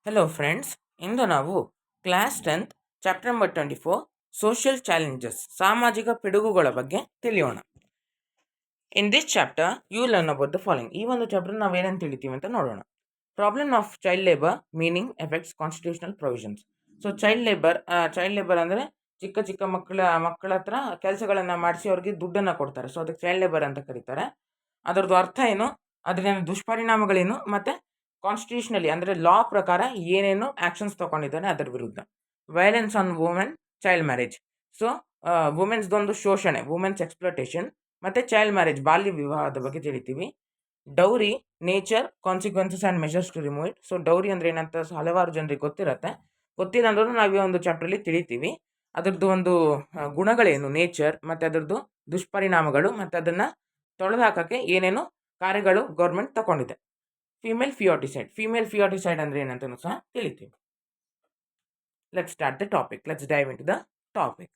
Hello friends, ಇಂದು ನಾವು class 10th chapter number 24 social challenges ಸಾಮಾಜಿಕ ಪಿಡುಗುಗಳ ಬಗ್ಗೆ ತಿಳಿಯೋಣ. In this chapter you learn about the following. ಈ ಒಂದು ಚಾಪ್ಟರ್ ನಾವು ಏನೇನು ತಿಳಿತೀವಿ ಅಂತ ನೋಡೋಣ. Problem of child labour meaning effects constitutional provisions. So child labour ಅಂದರೆ ಚಿಕ್ಕ ಚಿಕ್ಕ ಮಕ್ಕಳ ಹತ್ರ ಕೆಲಸಗಳನ್ನು ಮಾಡಿಸಿ ಅವ್ರಿಗೆ ದುಡ್ಡನ್ನು ಕೊಡ್ತಾರೆ. ಸೊ ಅದಕ್ಕೆ ಚೈಲ್ಡ್ ಲೇಬರ್ ಅಂತ ಕರೀತಾರೆ. ಅದರದ್ದು ಅರ್ಥ ಏನು, ಅದರಿಂದ ದುಷ್ಪರಿಣಾಮಗಳೇನು, ಮತ್ತು ಕಾನ್ಸ್ಟಿಟ್ಯೂಷನಲಿ ಅಂದರೆ ಲಾ ಪ್ರಕಾರ ಏನೇನು ಆ್ಯಕ್ಷನ್ಸ್ ತೊಗೊಂಡಿದ್ದಾನೆ ಅದರ ವಿರುದ್ಧ. Violence on women, child marriage. So ವುಮೆನ್ಸ್ದೊಂದು ಶೋಷಣೆ, ವುಮೆನ್ಸ್ ಎಕ್ಸ್ಪ್ಲೋಟೇಷನ್, ಮತ್ತು ಚೈಲ್ಡ್ ಮ್ಯಾರೇಜ್ ಬಾಲ್ಯ ವಿವಾಹದ ಬಗ್ಗೆ ತಿಳಿತೀವಿ. Dowry, nature, consequences and measures to remove it. So dowry ಅಂದರೆ ಏನಂತ ಹಲವಾರು ಜನರಿಗೆ ಗೊತ್ತಿರುತ್ತೆ. ಗೊತ್ತಿಲ್ಲಂದ್ರೂ ನಾವು ಈ ಒಂದು ಚಾಪ್ಟ್ರಲ್ಲಿ ತಿಳಿತೀವಿ. ಅದರದ್ದು ಒಂದು ಗುಣಗಳೇನು, ನೇಚರ್, ಮತ್ತು ಅದರದ್ದು ದುಷ್ಪರಿಣಾಮಗಳು, ಮತ್ತು ಅದನ್ನು ತೊಳೆದಾಕೋಕ್ಕೆ ಏನೇನು ಕಾರ್ಯಗಳು ಗೌರ್ಮೆಂಟ್ ತಗೊಂಡಿದೆ. ಫೀಮೇಲ್ ಫಿಯಾಟಿಸೈಡ್ ಅಂದರೆ ಏನಂತಲೂ ಸಹ ತಿಳಿತೀವಿ. Let's start the topic. Let's dive into the topic.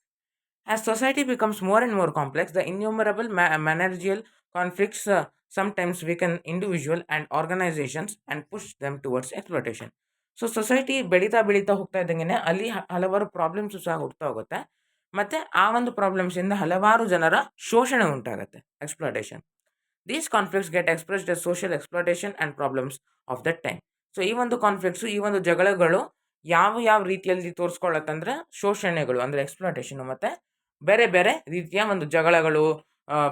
As society becomes more and more complex, the innumerable managerial conflicts sometimes weaken individual and organizations and push them towards exploitation. So society ಬೆಳೀತಾ ಹೋಗ್ತಾ ಇದ್ದಂಗೆ ಅಲ್ಲಿ ಹಲವಾರು problems ಸಹ ಹುಡ್ತಾ ಹೋಗುತ್ತೆ. ಮತ್ತು ಆ ಒಂದು ಪ್ರಾಬ್ಲಮ್ಸಿಂದ ಹಲವಾರು ಜನರ ಶೋಷಣೆ ಉಂಟಾಗುತ್ತೆ, exploitation. These conflicts get expressed as social exploitation and problems of that time. So ಈ ಒಂದು ಕಾನ್ಫ್ಲಿಕ್ಟ್ಸು, ಈ ಒಂದು ಜಗಳಗಳು ಯಾವ ರೀತಿಯಲ್ಲಿ ತೋರಿಸ್ಕೊಳ್ಳುತ್ತಂದ್ರೆ ಶೋಷಣೆಗಳು ಅಂದರೆ ಎಕ್ಸ್ಪ್ಲೋಟೇಷನು, ಮತ್ತು ಬೇರೆ ಬೇರೆ ರೀತಿಯ ಒಂದು ಜಗಳಗಳು,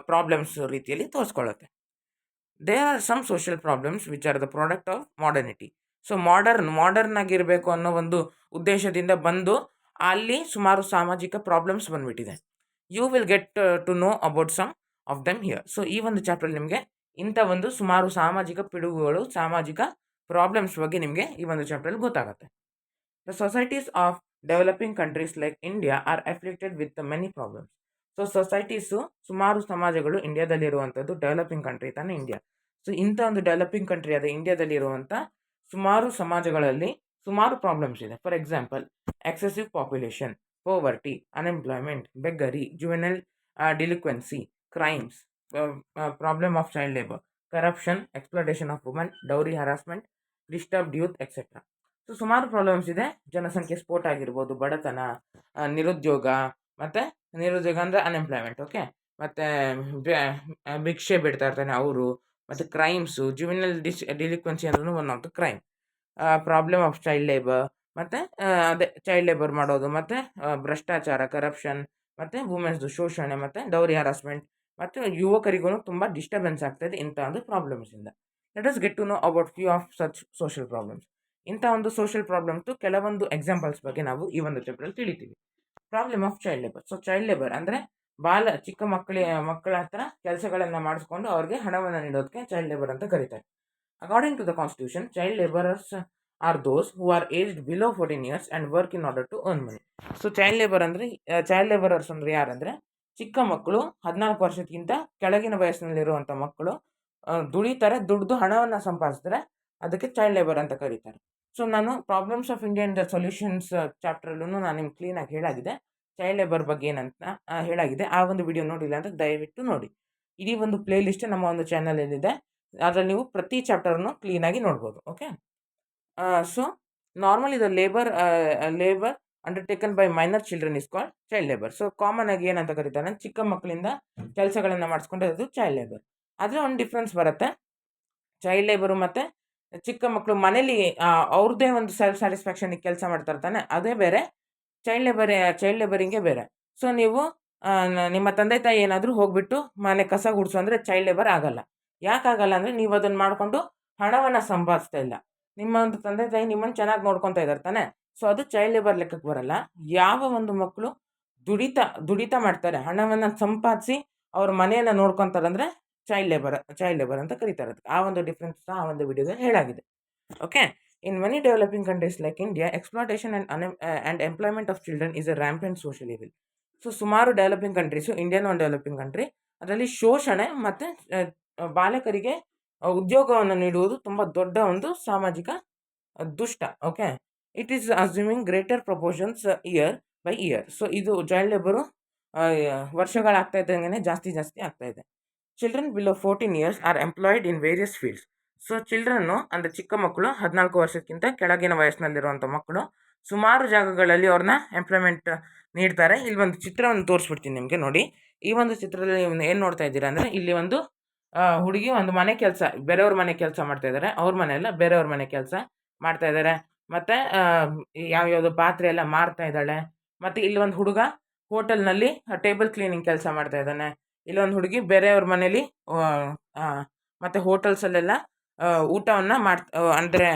ಪ್ರಾಬ್ಲಮ್ಸ್ ರೀತಿಯಲ್ಲಿ ತೋರಿಸ್ಕೊಳ್ಳುತ್ತೆ. There are some social problems which are the product of modernity. So modern ಆಗಿರಬೇಕು ಅನ್ನೋ ಒಂದು ಉದ್ದೇಶದಿಂದ ಬಂದು ಅಲ್ಲಿ ಸುಮಾರು ಸಾಮಾಜಿಕ ಪ್ರಾಬ್ಲಮ್ಸ್ ಬಂದ್ಬಿಟ್ಟಿದೆ. You will get to know about some of them here. So ಈ ಒಂದು ಚಾಪ್ಟರ್ ನಿಮಗೆ ಇಂಥ ಒಂದು ಸುಮಾರು ಸಾಮಾಜಿಕ ಪಿಡುಗುಗಳು, ಸಾಮಾಜಿಕ ಪ್ರಾಬ್ಲಮ್ಸ್ ಬಗ್ಗೆ ನಿಮಗೆ ಈ ಒಂದು ಚಾಪ್ಟರ್ಲ್ಲಿ ಗೊತ್ತಾಗುತ್ತೆ. The societies of developing countries like India are afflicted with many problems. So societies, ಸುಮಾರು ಸಮಾಜಗಳು ಇಂಡಿಯಾದಲ್ಲಿರುವಂಥದ್ದು, ಡೆವಲಪಿಂಗ್ ಕಂಟ್ರಿ ತಾನೇ ಇಂಡಿಯಾ. ಸೊ ಇಂಥ ಒಂದು ಡೆವಲಪಿಂಗ್ ಕಂಟ್ರಿ ಆದ ಇಂಡಿಯಾದಲ್ಲಿರುವಂಥ ಸುಮಾರು ಸಮಾಜಗಳಲ್ಲಿ ಸುಮಾರು ಪ್ರಾಬ್ಲಮ್ಸ್ ಇದೆ. For example, excessive population, poverty, unemployment, beggary, juvenile delinquency, crimes, problem of child labour, corruption, exploitation of women, dowry harassment, disturbed youth, etcetera. So ಸುಮಾರು problems ಇದೆ. ಜನಸಂಖ್ಯೆ ಸ್ಫೋಟ ಆಗಿರ್ಬೋದು, ಬಡತನ, ನಿರುದ್ಯೋಗ, ಮತ್ತು ನಿರುದ್ಯೋಗ ಅಂದರೆ ಅನ್ಎಂಪ್ಲಾಯ್ಮೆಂಟ್, ಓಕೆ, ಮತ್ತು ಭಿಕ್ಷೆ ಬಿಡ್ತಾ ಇರ್ತಾನೆ ಅವರು, ಮತ್ತು ಕ್ರೈಮ್ಸು, ಜುವಿನಲ್ ಡಿಲಿಕ್ವೆನ್ಸಿ ಅಂದ್ರೂ one of the crime, problem of child labour, ಮತ್ತು ಅದೇ ಚೈಲ್ಡ್ ಲೇಬರ್ ಮಾಡೋದು, ಮತ್ತು ಭ್ರಷ್ಟಾಚಾರ, ಕರಪ್ಷನ್, ಮತ್ತು ವುಮೆನ್ಸ್ದು ಶೋಷಣೆ, ಮತ್ತು ಡೌರಿ ಹರಾಸ್ಮೆಂಟ್, ಮತ್ತು ಯುವಕರಿಗೂ ತುಂಬ ಡಿಸ್ಟರ್ಬೆನ್ಸ್ ಆಗ್ತಾಯಿದೆ ಇಂಥ ಒಂದು ಪ್ರಾಬ್ಲಮ್ಸಿಂದ. Let us get to know about few of such social problems. ಇಂಥ ಒಂದು ಸೋಷಿಯಲ್ ಪ್ರಾಬ್ಲಮ್ಸು ಕೆಲವೊಂದು ಎಕ್ಸಾಂಪಲ್ಸ್ ಬಗ್ಗೆ ನಾವು ಈ ಒಂದು ಚಾಪ್ಟರಲ್ಲಿ ತಿಳಿತೀವಿ. Problem of child labour. So child labour ಅಂದರೆ ಚಿಕ್ಕ ಮಕ್ಕಳ ಹತ್ರ ಕೆಲಸಗಳನ್ನು ಮಾಡಿಸ್ಕೊಂಡು ಅವ್ರಿಗೆ ಹಣವನ್ನು ನೀಡೋದಕ್ಕೆ ಚೈಲ್ಡ್ ಲೇಬರ್ ಅಂತ ಕರೀತಾರೆ. According to the constitution, child labourers are those who are aged below 14 years and work in order to earn money. So child labourers ಅಂದರೆ ಯಾರಂದರೆ ಚಿಕ್ಕ ಮಕ್ಕಳು, 14 ವರ್ಷಕ್ಕಿಂತ ಕೆಳಗಿನ ವಯಸ್ಸಿನಲ್ಲಿರುವಂಥ ಮಕ್ಕಳು ದುಡಿತಾರೆ, ದುಡಿದು ಹಣವನ್ನು ಸಂಪಾದಿಸಿದ್ರೆ ಅದಕ್ಕೆ ಚೈಲ್ಡ್ ಲೇಬರ್ ಅಂತ ಕರೀತಾರೆ. ಸೊ ನಾನು problems of India and the solutions ಚಾಪ್ಟ್ರಲ್ಲೂ ನಾನು ನಿಮ್ಗೆ ಕ್ಲೀನಾಗಿ ಹೇಳಾಗಿದೆ, ಚೈಲ್ಡ್ ಲೇಬರ್ ಬಗ್ಗೆ ಏನಂತ ಹೇಳಾಗಿದೆ. ಆ ಒಂದು ವಿಡಿಯೋ ನೋಡಿಲ್ಲ ಅಂದರೆ ದಯವಿಟ್ಟು ನೋಡಿ. ಇಡೀ ಒಂದು ಪ್ಲೇ ಲಿಸ್ಟ್ ನಮ್ಮ ಒಂದು ಚಾನಲಲ್ಲಿದೆ, ಅದರಲ್ಲಿ ನೀವು ಪ್ರತಿ ಚಾಪ್ಟರ್ನು ಕ್ಲೀನಾಗಿ ನೋಡ್ಬೋದು, okay. So normally the labour undertaken by minor children is called child labour. So common ಆಗಿ ಏನಂತ ಕರೀತಾರೆ, ಚಿಕ್ಕ ಮಕ್ಕಳಿಂದ ಕೆಲಸಗಳನ್ನು ಮಾಡಿಸ್ಕೊಂಡ್ರೆ ಅದು ಚೈಲ್ಡ್ ಲೇಬರ್. ಆದರೆ ಒಂದು ಡಿಫ್ರೆನ್ಸ್ ಬರುತ್ತೆ, ಚೈಲ್ಡ್ ಲೇಬರು ಮತ್ತು ಚಿಕ್ಕ ಮಕ್ಕಳು ಮನೇಲಿ ಅವ್ರದ್ದೇ ಒಂದು ಸೆಲ್ಫ್ ಸ್ಯಾಟಿಸ್ಫ್ಯಾಕ್ಷನಿಗೆ ಕೆಲಸ ಮಾಡ್ತಾ ಇರ್ತಾನೆ, ಅದೇ ಬೇರೆ. ಚೈಲ್ಡ್ ಲೇಬರಿಂಗೇ ಬೇರೆ. ಸೊ ನೀವು ನಿಮ್ಮ ತಂದೆ ತಾಯಿ ಏನಾದರೂ ಹೋಗ್ಬಿಟ್ಟು ಮನೆ ಕಸ ಗುಡಿಸು ಅಂದರೆ ಚೈಲ್ಡ್ ಲೇಬರ್ ಆಗಲ್ಲ. ಯಾಕಾಗಲ್ಲ ಅಂದರೆ ನೀವು ಅದನ್ನು ಮಾಡಿಕೊಂಡು ಹಣವನ್ನು ಸಂಪಾದಿಸ್ತಾ ಇಲ್ಲ. ನಿಮ್ಮ ಒಂದು ತಂದೆ ತಾಯಿ ನಿಮ್ಮನ್ನು ಚೆನ್ನಾಗಿ ನೋಡ್ಕೊತಾ ಇದ್ದಾರೆ ತಾನೆ, ಸೊ ಅದು ಚೈಲ್ಡ್ ಲೇಬರ್ ಲೆಕ್ಕಕ್ಕೆ ಬರಲ್ಲ. ಯಾವ ಒಂದು ಮಕ್ಕಳು ದುಡಿತಾ ಮಾಡ್ತಾರೆ, ಹಣವನ್ನು ಸಂಪಾದಿಸಿ ಅವ್ರ ಮನೆಯನ್ನು ನೋಡ್ಕೊತಾರೆ ಅಂದರೆ ಚೈಲ್ಡ್ ಲೇಬರ್ ಅಂತ ಕರೀತಾರೆ. ಆ ಒಂದು ಡಿಫ್ರೆನ್ಸ್ ಆ ಒಂದು ವಿಡಿಯೋದಲ್ಲಿ ಹೇಳಾಗಿದೆ, okay. In many developing countries like India, exploitation and employment of children is a rampant social evil. So ಸುಮಾರು ಡೆವಲಪಿಂಗ್ ಕಂಟ್ರೀಸು, ಇಂಡಿಯಾನು ಒಂದು ಡೆವಲಪಿಂಗ್ ಕಂಟ್ರಿ, ಅದರಲ್ಲಿ ಶೋಷಣೆ ಮತ್ತು ಬಾಲಕರಿಗೆ ಉದ್ಯೋಗವನ್ನು ನೀಡುವುದು ತುಂಬ ದೊಡ್ಡ ಒಂದು ಸಾಮಾಜಿಕ ದುಷ್ಟ, okay. It is assuming greater proportions year by year. So ಇದು ಚೈಲ್ಡ್ ಲೇಬರು ವರ್ಷಗಳಾಗ್ತಾ ಇದ್ದಂಗೆ ಜಾಸ್ತಿ ಆಗ್ತಾ ಇದೆ. Children below 14 years are employed in various fields. So ಚಿಲ್ಡ್ರನ್ನು ಅಂದರೆ ಚಿಕ್ಕ ಮಕ್ಕಳು 14 ವರ್ಷಕ್ಕಿಂತ ಕೆಳಗಿನ ವಯಸ್ಸಿನಲ್ಲಿರುವಂಥ ಮಕ್ಕಳು ಸುಮಾರು ಜಾಗಗಳಲ್ಲಿ ಅವ್ರನ್ನ ಎಂಪ್ಲಾಯ್ಮೆಂಟ್ ನೀಡ್ತಾರೆ. ಇಲ್ಲಿ ಒಂದು ಚಿತ್ರವನ್ನು ತೋರಿಸ್ಬಿಡ್ತೀನಿ ನಿಮಗೆ, ನೋಡಿ. ಈ ಒಂದು ಚಿತ್ರದಲ್ಲಿ ನೀವು ಏನು ನೋಡ್ತಾ ಇದ್ದೀರಾ ಅಂದರೆ, ಇಲ್ಲಿ ಒಂದು ಹುಡುಗಿ ಒಂದು ಮನೆ ಕೆಲಸ, ಬೇರೆಯವ್ರ ಮನೆ ಕೆಲಸ ಮಾಡ್ತಾ ಇದ್ದಾರೆ. ಅವ್ರ ಮನೆ ಅಲ್ಲ, ಬೇರೆಯವ್ರ ಮನೆ ಕೆಲಸ ಮಾಡ್ತಾ ಇದ್ದಾರೆ. ಮತ್ತು ಯಾವ್ಯಾವುದೋ ಪಾತ್ರೆ ಎಲ್ಲ ಮಾರ್ತಾ ಇದ್ದಾಳೆ. ಮತ್ತು ಇಲ್ಲಿ ಒಂದು ಹುಡುಗ ಹೋಟೆಲ್ನಲ್ಲಿ ಟೇಬಲ್ ಕ್ಲೀನಿಂಗ್ ಕೆಲಸ ಮಾಡ್ತಾ ಇದ್ದಾನೆ. ಇಲ್ಲೊಂದು ಹುಡುಗಿ ಬೇರೆಯವ್ರ ಮನೇಲಿ ಮತ್ತು ಹೋಟೆಲ್ಸಲ್ಲೆಲ್ಲ ಊಟವನ್ನು ಅಂದರೆ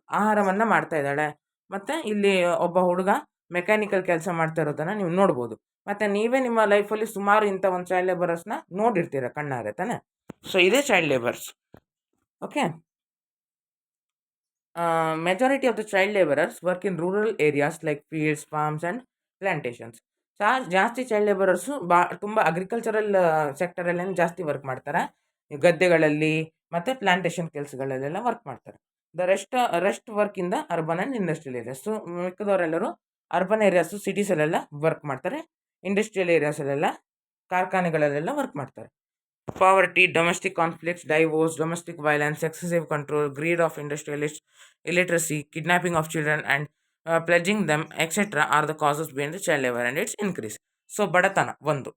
ಆಹಾರವನ್ನು ಮಾಡ್ತಾ ಇದ್ದಾಳೆ. ಮತ್ತು ಇಲ್ಲಿ ಒಬ್ಬ ಹುಡುಗ ಮೆಕ್ಯಾನಿಕಲ್ ಕೆಲಸ ಮಾಡ್ತಾ ಇರೋದನ್ನು ನೀವು ನೋಡ್ಬೋದು. ಮತ್ತು ನೀವೇ ನಿಮ್ಮ ಲೈಫಲ್ಲಿ ಸುಮಾರು ಇಂಥ ಒಂದು ಚೈಲ್ಡ್ ಲೇಬರರ್ಸ್ನ ನೋಡಿರ್ತೀರ ಕಣ್ಣಾರೆ ತಾನೆ. ಸೊ ಇದೇ child labours. Okay. Majority of the child laborers work in rural areas like fields, farms and plantations. ಜಾಸ್ತಿ ಚೈಲ್ಡ್ ಲೇಬರರ್ಸು ತುಂಬ ಅಗ್ರಿಕಲ್ಚರಲ್ ಸೆಕ್ಟರಲ್ಲೇ ಜಾಸ್ತಿ ವರ್ಕ್ ಮಾಡ್ತಾರೆ. ಗದ್ದೆಗಳಲ್ಲಿ ಮತ್ತು ಪ್ಲಾಂಟೇಶನ್ ಕೆಲಸಗಳಲ್ಲೆಲ್ಲ ವರ್ಕ್ ಮಾಡ್ತಾರೆ. Rest work in the urban and industrial areas. ಮಿಕ್ಕದವರೆಲ್ಲರೂ ಅರ್ಬನ್ ಏರಿಯಾಸು, ಸಿಟೀಸಲ್ಲೆಲ್ಲ ವರ್ಕ್ ಮಾಡ್ತಾರೆ. ಇಂಡಸ್ಟ್ರಿಯಲ್ ಏರಿಯಾಸಲ್ಲೆಲ್ಲ, ಕಾರ್ಖಾನೆಗಳಲ್ಲೆಲ್ಲ ವರ್ಕ್ ಮಾಡ್ತಾರೆ. Poverty, domestic conflicts, divorce, domestic violence, excessive control, greed of industrialists, illiteracy, kidnapping of children and pledging them, etc. are the causes behind the child labor and its increase. So ಬಡತನ ಒಂದು,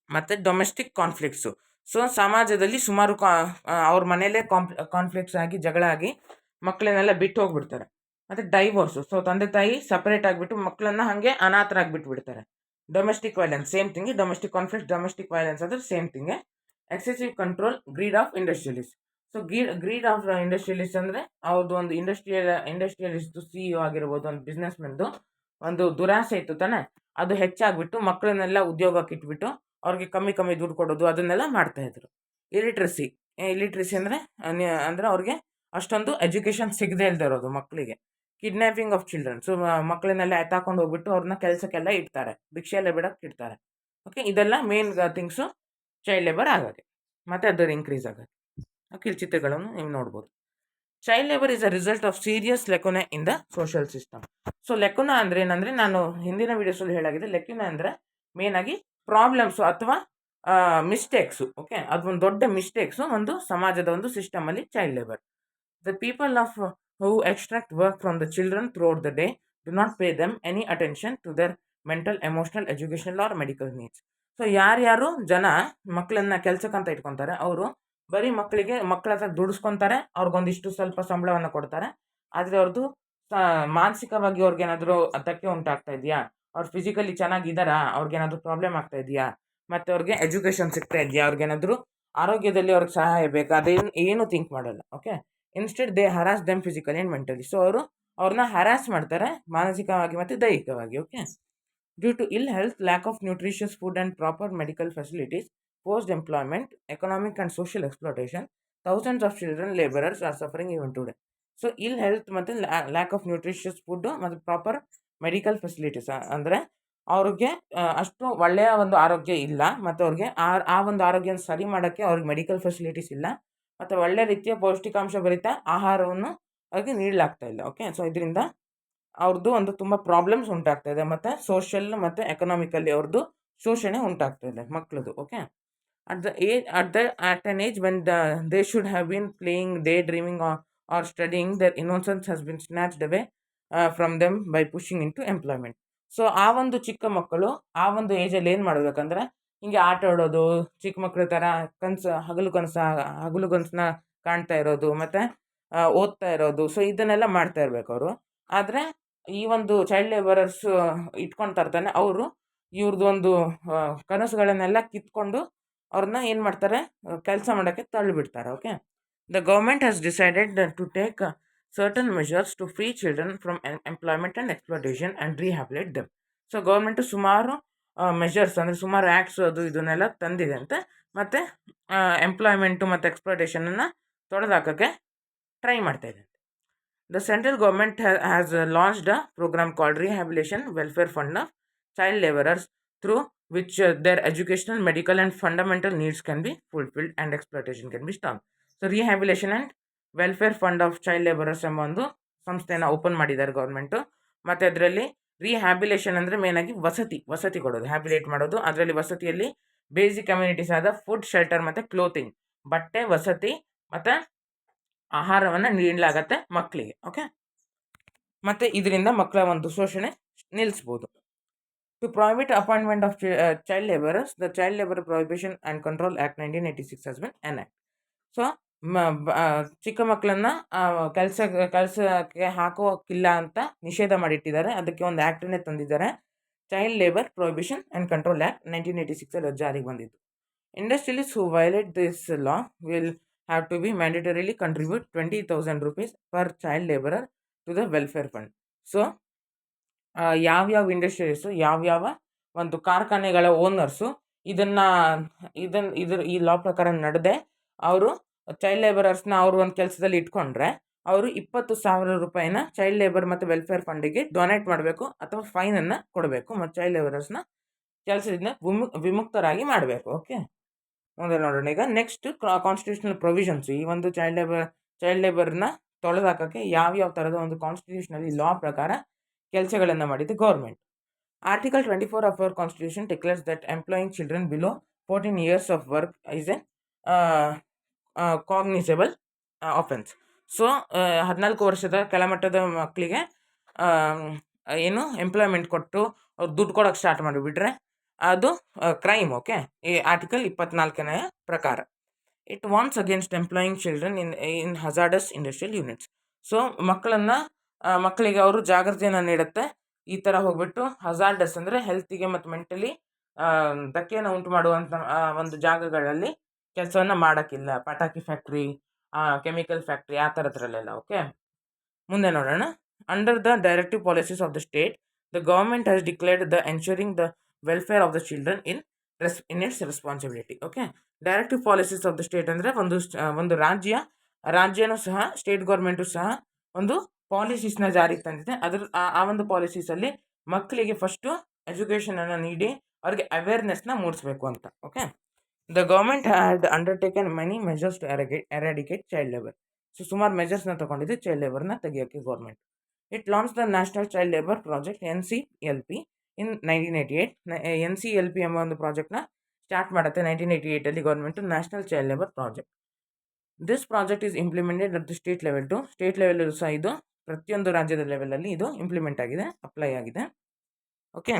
ಮತ್ತು domestic ಕಾನ್ಫ್ಲಿಕ್ಟ್ಸು. So ಸಮಾಜದಲ್ಲಿ ಸುಮಾರು ಅವ್ರ ಮನೆಯಲ್ಲೇ conflicts ಆಗಿ, ಜಗಳ ಆಗಿ ಮಕ್ಕಳನ್ನೆಲ್ಲ ಬಿಟ್ಟು ಹೋಗ್ಬಿಡ್ತಾರೆ. ಮತ್ತು ಡೈವೋರ್ಸು. ಸೊ ತಂದೆ ತಾಯಿ ಸಪ್ರೇಟ್ ಆಗಿಬಿಟ್ಟು ಮಕ್ಕಳನ್ನ ಹಾಗೆ ಅನಾಥರಾಗಿ ಬಿಟ್ಬಿಡ್ತಾರೆ. Domestic violence same thing. Domestic conflict, domestic violence ಅಂದರೆ same thing. Excessive control, greed of industrialist. So greed of industrialist ಅಂದರೆ ಅವ್ರದ್ದು ಒಂದು ಇಂಡಸ್ಟ್ರಿಯಲಿಸ್ಟ್ CEO ಆಗಿರ್ಬೋದು, ಒಂದು ಬಿಸ್ನೆಸ್ ಮೆನ್ದು ಒಂದು ದುರಾಸೆ ಇತ್ತು ತಾನೆ, ಅದು ಹೆಚ್ಚಾಗ್ಬಿಟ್ಟು ಮಕ್ಕಳನ್ನೆಲ್ಲ ಉದ್ಯೋಗಕ್ಕೆ ಇಟ್ಬಿಟ್ಟು ಅವ್ರಿಗೆ ಕಮ್ಮಿ ದುಡ್ಡು ಕೊಡೋದು, ಅದನ್ನೆಲ್ಲ ಮಾಡ್ತಾಯಿದ್ರು. ಇಲಿಟ್ರಸಿ ಅಂದರೆ ಅವ್ರಿಗೆ ಅಷ್ಟೊಂದು ಎಜುಕೇಷನ್ ಸಿಗದೇ ಇಲ್ಲದೆ ಇರೋದು ಮಕ್ಕಳಿಗೆ. Kidnapping of children. ಸೊ ಮಕ್ಕಳನ್ನೆಲ್ಲ ಎತ್ತಾಕೊಂಡು ಹೋಗ್ಬಿಟ್ಟು ಅವ್ರನ್ನ ಕೆಲಸಕ್ಕೆಲ್ಲ ಇಡ್ತಾರೆ, ಭಿಕ್ಷೆಯಲ್ಲೇ ಬಿಡೋಕ್ಕೆ ಇಡ್ತಾರೆ. ಓಕೆ, ಇದೆಲ್ಲ ಮೇನ್ ಥಿಂಗ್ಸು ಚೈಲ್ಡ್ ಲೇಬರ್ ಆಗೋಕ್ಕೆ ಮತ್ತು ಅದರ ಇನ್ಕ್ರೀಸ್ ಆಗೋಕ್ಕೆ. ಓಕೆ, ಇಲ್ಲಿ ಚಿತ್ರಗಳನ್ನು ನೀವು ನೋಡ್ಬೋದು. Child labour is a result of serious lacunae in the social system. So lacuna ಅಂದರೆ ಏನಂದರೆ, ನಾನು ಹಿಂದಿನ ವೀಡಿಯೋಸಲ್ಲಿ ಹೇಳಾಗಿದೆ, ಲೆಕೊನ ಅಂದರೆ ಮೇನಾಗಿ ಪ್ರಾಬ್ಲಮ್ಸು ಅಥವಾ ಮಿಸ್ಟೇಕ್ಸು. ಓಕೆ, ಅದು ಒಂದು ದೊಡ್ಡ ಮಿಸ್ಟೇಕ್ಸು ಒಂದು ಸಮಾಜದ ಒಂದು ಸಿಸ್ಟಮಲ್ಲಿ child labour. The people who extract work from the children throughout the day do not pay them any attention to their mental, emotional, educational or medical needs. So ಯಾರ್ಯಾರು ಜನ ಮಕ್ಕಳನ್ನ ಕೆಲಸಕ್ಕಂತ ಇಟ್ಕೊತಾರೆ, ಅವರು ಬರೀ ಮಕ್ಕಳ ಹತ್ರ ದುಡಿಸ್ಕೊತಾರೆ, ಅವ್ರಿಗೊಂದಿಷ್ಟು ಸ್ವಲ್ಪ ಸಂಬಳವನ್ನು ಕೊಡ್ತಾರೆ. ಆದರೆ ಅವ್ರದ್ದು ಮಾನಸಿಕವಾಗಿ ಅವ್ರಿಗೇನಾದರೂ ಧಕ್ಕೆ ಉಂಟಾಗ್ತಾ ಇದೆಯಾ, ಅವ್ರು ಫಿಸಿಕಲಿ ಚೆನ್ನಾಗಿದ್ದಾರಾ, ಅವ್ರಿಗೇನಾದರೂ ಪ್ರಾಬ್ಲಮ್ ಆಗ್ತಾ ಇದೆಯಾ, ಮತ್ತು ಅವ್ರಿಗೆ ಎಜುಕೇಷನ್ ಸಿಗ್ತಾ ಇದೆಯಾ, ಅವ್ರಿಗೇನಾದರೂ ಆರೋಗ್ಯದಲ್ಲಿ ಅವ್ರಿಗೆ ಸಹಾಯ ಬೇಕಾ, ಏನು ಥಿಂಕ್ ಮಾಡಲ್ಲ. Okay, instead they ಹರಾಸ್ them physically and mentally. So ಅವ್ರನ್ನ ಹರಾಸ್ ಮಾಡ್ತಾರೆ ಮಾನಸಿಕವಾಗಿ ಮತ್ತು ದೈಹಿಕವಾಗಿ. ಓಕೆ, ಡ್ಯೂ ಟು ಇಲ್ health, lack of nutritious food and proper medical facilities, post employment, economic and social exploitation, thousands of children labourers are suffering even today. So ಇಲ್ health ಮತ್ತು lack of nutritious food ಮತ್ತು proper medical facilities ಅಂದರೆ ಅವ್ರಿಗೆ ಅಷ್ಟು ಒಳ್ಳೆಯ ಒಂದು ಆರೋಗ್ಯ ಇಲ್ಲ, ಮತ್ತು ಅವ್ರಿಗೆ ಆ ಒಂದು ಆರೋಗ್ಯನ ಸರಿ ಮಾಡೋಕ್ಕೆ ಅವ್ರಿಗೆ ಮೆಡಿಕಲ್ ಫೆಸಿಲಿಟೀಸ್ ಇಲ್ಲ, ಮತ್ತು ಒಳ್ಳೆ ರೀತಿಯ ಪೌಷ್ಟಿಕಾಂಶ ಭರಿತ ಆಹಾರವನ್ನು ಅವ್ರಿಗೆ ನೀಡಲಾಗ್ತಾ ಇಲ್ಲ. ಓಕೆ, ಸೊ ಇದರಿಂದ ಅವ್ರದ್ದು ಒಂದು ತುಂಬ ಪ್ರಾಬ್ಲಮ್ಸ್ ಉಂಟಾಗ್ತಾ ಇದೆ, ಮತ್ತು ಸೋಷಿಯಲ್ ಮತ್ತು ಎಕನಾಮಿಕಲಿ ಅವ್ರದ್ದು ಶೋಷಣೆ ಉಂಟಾಗ್ತಾ ಇದೆ ಮಕ್ಕಳದು. Okay, at an age when they should have been playing, daydreaming or studying, their innocence has been snatched away from them by pushing into employment. So ಆ ಒಂದು ಚಿಕ್ಕ ಮಕ್ಕಳು ಆ ಒಂದು ಏಜಲ್ಲಿ ಏನು ಮಾಡಬೇಕಂದ್ರೆ, ಹಿಂಗೆ ಆಟ ಆಡೋದು, ಚಿಕ್ಕ ಮಕ್ಕಳ ಥರ ಹಗಲು ಕನಸನ್ನ ಕಾಣ್ತಾ ಇರೋದು, ಮತ್ತು ಓದ್ತಾ ಇರೋದು. ಸೊ ಇದನ್ನೆಲ್ಲ ಮಾಡ್ತಾ ಇರಬೇಕು ಅವರು. ಆದರೆ ಈ ಒಂದು ಚೈಲ್ಡ್ ಲೇಬರರ್ಸ್ ಇಟ್ಕೊಳ್ತಾ ಇರ್ತಾನೆ, ಅವರು ಇವ್ರದ್ದು ಒಂದು ಕನಸುಗಳನ್ನೆಲ್ಲ ಕಿತ್ಕೊಂಡು ಅವ್ರನ್ನ ಏನು ಮಾಡ್ತಾರೆ, ಕೆಲಸ ಮಾಡೋಕ್ಕೆ ತಳ್ಳಿಬಿಡ್ತಾರೆ. Okay, the government has decided to take certain measures to free children from employment and exploitation and rehabilitate them. So government ಸುಮಾರು ಮೆಷರ್ಸ್ ಅಂದರೆ ಸುಮಾರು ಆ್ಯಕ್ಟ್ಸ್ ಇದನ್ನೆಲ್ಲ ತಂದಿದೆ ಅಂತೆ, ಮತ್ತು ಎಂಪ್ಲಾಯ್ಮೆಂಟು ಮತ್ತು ಎಕ್ಸ್ಪ್ಲೋಟೇಷನನ್ನು ತೊಡೆದಾಕೋಕ್ಕೆ ಟ್ರೈ ಮಾಡ್ತಾ ಇದೆ. The central government has launched a program called Rehabilitation Welfare Fund of Child Laborers, through which their educational, medical and fundamental needs can be fulfilled and exploitation can be stopped. So Rehabilitation and Welfare Fund of Child Laborers ಎಂಬ ಒಂದು ಸಂಸ್ಥೆಯನ್ನು open ಮಾಡಿದ್ದಾರೆ government. ಮತ್ತು ಅದರಲ್ಲಿ rehabilitation ಅಂದರೆ ಮೇನಾಗಿ ವಸತಿ ಕೊಡೋದು, ಹ್ಯಾಬಿಲೇಟ್ ಮಾಡೋದು. ಅದರಲ್ಲಿ ವಸತಿಯಲ್ಲಿ ಬೇಸಿಕ್ ಕಮ್ಯುನಿಟೀಸ್ ಆದ ಫುಡ್, ಶೆಲ್ಟರ್ ಮತ್ತು ಕ್ಲೋತಿಂಗ್, ಬಟ್ಟೆ, ವಸತಿ ಮತ್ತು ಆಹಾರವನ್ನು ನೀಡಲಾಗತ್ತೆ ಮಕ್ಕಳಿಗೆ. ಓಕೆ, ಮತ್ತು ಇದರಿಂದ ಮಕ್ಕಳ ಒಂದು ಶೋಷಣೆ ನಿಲ್ಲಿಸ್ಬೋದು. To prohibit appointment of child labourers, the child labour prohibition and control act 1986 has bin enact. So ಚಿಕ್ಕ ಮಕ್ಕಳನ್ನ ಕೆಲಸಕ್ಕೆ ಹಾಕೋಕ್ಕಿಲ್ಲ ಅಂತ ನಿಷೇಧ ಮಾಡಿಟ್ಟಿದ್ದಾರೆ. ಅದಕ್ಕೆ ಒಂದು ಆ್ಯಕ್ಟನ್ನೇ ತಂದಿದ್ದಾರೆ, child labour prohibition and control act 1986 ಜಾರಿಗೆ ಬಂದಿತ್ತು. Industrialists who violate this law will have to be mandatorily contribute 20,000 rupees per child laborer to the welfare fund. So ಯಾವ್ಯಾವ ಇಂಡಸ್ಟ್ರಿಯಲ್ಸು, ಯಾವ್ಯಾವ ಒಂದು ಕಾರ್ಖಾನೆಗಳ ಓನರ್ಸು ಈ ಲಾ ಪ್ರಕಾರ ನಡೆದೇ ಅವರು ಚೈಲ್ಡ್ ಲೇಬರರ್ಸ್ನ ಅವರು ಒಂದು ಕೆಲಸದಲ್ಲಿ ಇಟ್ಕೊಂಡ್ರೆ ಅವರು 20,000 ರೂಪಾಯಿನ ಚೈಲ್ಡ್ ಲೇಬರ್ ಮತ್ತು ವೆಲ್ಫೇರ್ ಫಂಡಿಗೆ ಡೊನೇಟ್ ಮಾಡಬೇಕು ಅಥವಾ ಫೈನನ್ನು ಕೊಡಬೇಕು ಮತ್ತು ಚೈಲ್ಡ್ ಲೇಬರರ್ಸ್ನ ಕೆಲಸದಿಂದ ವಿಮುಕ್ತರಾಗಿ ಮಾಡಬೇಕು. ಓಕೆ, ಮುಂದೆ ನೋಡೋಣ. ಈಗ ನೆಕ್ಸ್ಟ್ ಕಾನ್ಸ್ಟಿಟ್ಯೂಷನಲ್ ಪ್ರೊವಿಷನ್ಸ್. ಈ ಒಂದು ಚೈಲ್ಡ್ ಲೇಬರ್ನ ತೊಳೆದಾಕೋಕ್ಕೆ ಯಾವ್ಯಾವ ಥರದ ಒಂದು ಕಾನ್ಸ್ಟಿಟ್ಯೂಷನಲ್ಲಿ ಲಾ ಪ್ರಕಾರ ಕೆಲಸಗಳನ್ನು ಮಾಡಿದ್ದು government. Article 24 of our constitution declares that employing children below 14 years of work is N cognisable offence. So 14 ವರ್ಷದ ಕೆಳಮಟ್ಟದ ಮಕ್ಕಳಿಗೆ ಏನು ಎಂಪ್ಲಾಯ್ಮೆಂಟ್ ಕೊಟ್ಟು ಅವ್ರು ದುಡ್ಡು ಕೊಡೋಕ್ಕೆ ಸ್ಟಾರ್ಟ್ ಮಾಡಿಬಿಟ್ರೆ ಅದು ಕ್ರೈಮ್. ಓಕೆ, ಈ ಆರ್ಟಿಕಲ್ 24ನೇ ಪ್ರಕಾರ. It warns against employing children in hazardous industrial units. So ಮಕ್ಕಳಿಗೆ ಅವರು ಜಾಗೃತಿಯನ್ನು ನೀಡುತ್ತೆ. ಈ ಥರ ಹೋಗ್ಬಿಟ್ಟು ಹಜಾರ್ಡಸ್ ಅಂದರೆ ಹೆಲ್ತಿಗೆ ಮತ್ತು ಮೆಂಟಲಿ ಧಕ್ಕೆಯನ್ನು ಉಂಟು ಮಾಡುವಂಥ ಒಂದು ಜಾಗಗಳಲ್ಲಿ ಕೆಲಸವನ್ನು ಮಾಡೋಕ್ಕಿಲ್ಲ. ಪಟಾಕಿ ಫ್ಯಾಕ್ಟ್ರಿ, ಕೆಮಿಕಲ್ ಫ್ಯಾಕ್ಟ್ರಿ, ಆ ಥರದ್ರಲ್ಲೆಲ್ಲ. ಓಕೆ, ಮುಂದೆ ನೋಡೋಣ. Under the directive policies of the state, the government has declared the ensuring the welfare of the children in its responsibility. Okay, directive policies of the state ಅಂದರೆ ಒಂದು ರಾಜ್ಯನೂ ಸಹ, state government ಸಹ ಒಂದು ಪಾಲಿಸೀಸ್ನ ಜಾರಿಗೆ ತಂದಿದೆ. ಆ ಒಂದು ಪಾಲಿಸೀಸಲ್ಲಿ ಮಕ್ಕಳಿಗೆ ಫಸ್ಟು ಎಜುಕೇಷನನ್ನು ನೀಡಿ ಅವ್ರಿಗೆ ಅವೇರ್ನೆಸ್ನ ಮೂಡಿಸ್ಬೇಕು ಅಂತ. Okay, the government had undertaken many measures to eradicate child labour. So ಸುಮಾರು ಮೆಜರ್ಸ್ನ ತಗೊಂಡಿದೆ ಚೈಲ್ಡ್ ಲೇಬರ್ನ ತೆಗಿಯೋಕ್ಕೆ government. It launch the national child labour project NCLP in 1988. NCLP ಎಂಬ ಒಂದು ಪ್ರಾಜೆಕ್ಟ್ನ ಸ್ಟಾರ್ಟ್ ಮಾಡುತ್ತೆ 1988 government, national child labour project. This project is implemented at the state level too. State ಲೆವೆಲಲ್ಲೂ ಸಹ ಇದು ಪ್ರತಿಯೊಂದು ರಾಜ್ಯದ ಲೆವೆಲಲ್ಲಿ ಇದು ಇಂಪ್ಲಿಮೆಂಟ್ ಆಗಿದೆ, ಅಪ್ಲೈ ಆಗಿದೆ. Okay,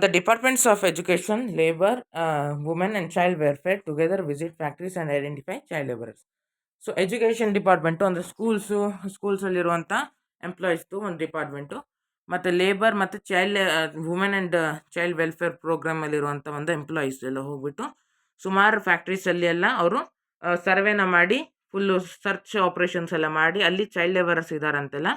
the departments of education, labour, women and child welfare together visit factories and identify child labourers. So education department ಅಂದರೆ ಸ್ಕೂಲ್ಸಲ್ಲಿರುವಂಥ ಎಂಪ್ಲಾಯೀಸ್ದು ಒಂದು ಡಿಪಾರ್ಟ್ಮೆಂಟು, ಮತ್ತು ಲೇಬರ್ ಮತ್ತು ವುಮೆನ್ ಆ್ಯಂಡ್ ಚೈಲ್ಡ್ ವೆಲ್ಫೇರ್ ಪ್ರೋಗ್ರಾಮಲ್ಲಿರುವಂಥ ಒಂದು ಎಂಪ್ಲಾಯೀಸ್ ಎಲ್ಲ ಹೋಗ್ಬಿಟ್ಟು ಸುಮಾರು ಫ್ಯಾಕ್ಟ್ರೀಸಲ್ಲಿ ಎಲ್ಲ ಅವರು ಸರ್ವೆನ ಮಾಡಿ ಫುಲ್ಲು ಸರ್ಚ್ ಆಪ್ರೇಷನ್ಸ್ ಎಲ್ಲ ಮಾಡಿ ಅಲ್ಲಿ ಚೈಲ್ಡ್ ಲೇಬರರ್ಸ್ ಇದ್ದಾರಂತೆಲ್ಲ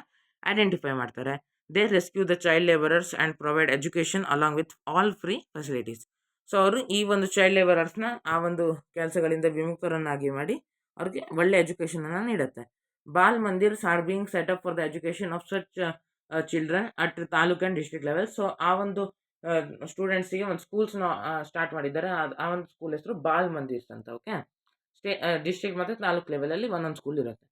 ಐಡೆಂಟಿಫೈ ಮಾಡ್ತಾರೆ. They rescue the child labourers and provide education along with all free facilities. So ಅವರು ಈ ಒಂದು ಚೈಲ್ಡ್ ಲೇಬರರ್ಸ್ನ ಆ ಒಂದು ಕೆಲಸಗಳಿಂದ ವಿಮುಕ್ತರನ್ನಾಗಿ ಮಾಡಿ ಅವ್ರಿಗೆ ಒಳ್ಳೆ ಎಜುಕೇಷನನ್ನು ನೀಡುತ್ತೆ. Bal Mandirs are being set up for the education of such children at taluk and district level. So ಆ ಒಂದು ಸ್ಟೂಡೆಂಟ್ಸಿಗೆ ಒಂದು ಸ್ಕೂಲ್ಸ್ನ ಸ್ಟಾರ್ಟ್ ಮಾಡಿದ್ದಾರೆ. ಆ ಒಂದು ಸ್ಕೂಲ್ ಹೆಸರು ಬಾಲ್ ಮಂದಿರ್ಸ್ ಅಂತ. ಓಕೆ, ಡಿಸ್ಟ್ರಿಕ್ಟ್ ಮತ್ತು ತಾಲೂಕ್ ಲೆವೆಲಲ್ಲಿ ಒಂದೊಂದು ಸ್ಕೂಲ್ ಇರುತ್ತೆ.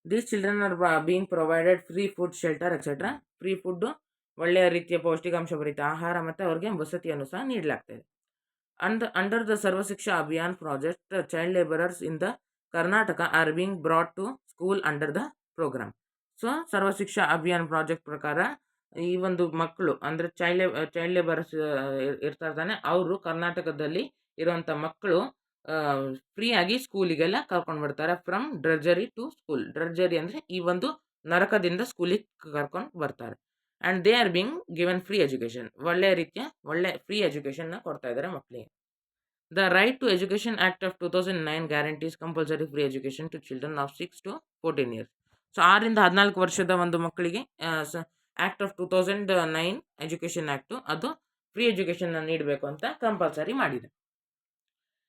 These children are being provided free food, shelter etcetera. Free food, ಒಳ್ಳೆಯ ರೀತಿಯ ಪೌಷ್ಟಿಕಾಂಶಭರಿತ ಆಹಾರ ಮತ್ತು ಅವ್ರಿಗೆ ವಸತಿಯನ್ನು ಸಹ ನೀಡಲಾಗ್ತಾಯಿದೆ. Under the ಸರ್ವಶಿಕ್ಷಾ Abhiyan project, child labourers in the Karnataka are being brought to school under the programme. So ಸರ್ವಶಿಕ್ಷಾ Abhiyan project ಪ್ರಕಾರ ಈ ಒಂದು ಮಕ್ಕಳು ಅಂದರೆ ಚೈಲ್ಡ್ ಲೇಬರರ್ಸ್ ಇರ್ತಾರೆ, ಅವರು ಕರ್ನಾಟಕದಲ್ಲಿ ಇರುವಂಥ ಮಕ್ಕಳು ಫ್ರೀಯಾಗಿ ಸ್ಕೂಲಿಗೆಲ್ಲ ಕರ್ಕೊಂಡು ಬರ್ತಾರೆ. From drudgery to school. Drudgery ಅಂದರೆ ಈ ಒಂದು ನರಕದಿಂದ ಸ್ಕೂಲಿಗೆ ಕರ್ಕೊಂಡು ಬರ್ತಾರೆ. And they are being given free education. ಒಳ್ಳೆಯ ರೀತಿಯ ಫ್ರೀ ಎಜುಕೇಷನ್ನ ಕೊಡ್ತಾ ಇದ್ದಾರೆ ಮಕ್ಕಳಿಗೆ. The right to education act of 2009 guarantees compulsory free education to children of 6 to 14 years. So 6ರಿಂದ 14 ವರ್ಷದ ಒಂದು ಮಕ್ಕಳಿಗೆ ಆ್ಯಕ್ಟ್ ಆಫ್ 2009 ಎಜುಕೇಷನ್ ಆ್ಯಕ್ಟು ಅದು ಫ್ರೀ ಎಜುಕೇಷನ್ನ ನೀಡಬೇಕು ಅಂತ ಕಂಪಲ್ಸರಿ ಮಾಡಿದೆ.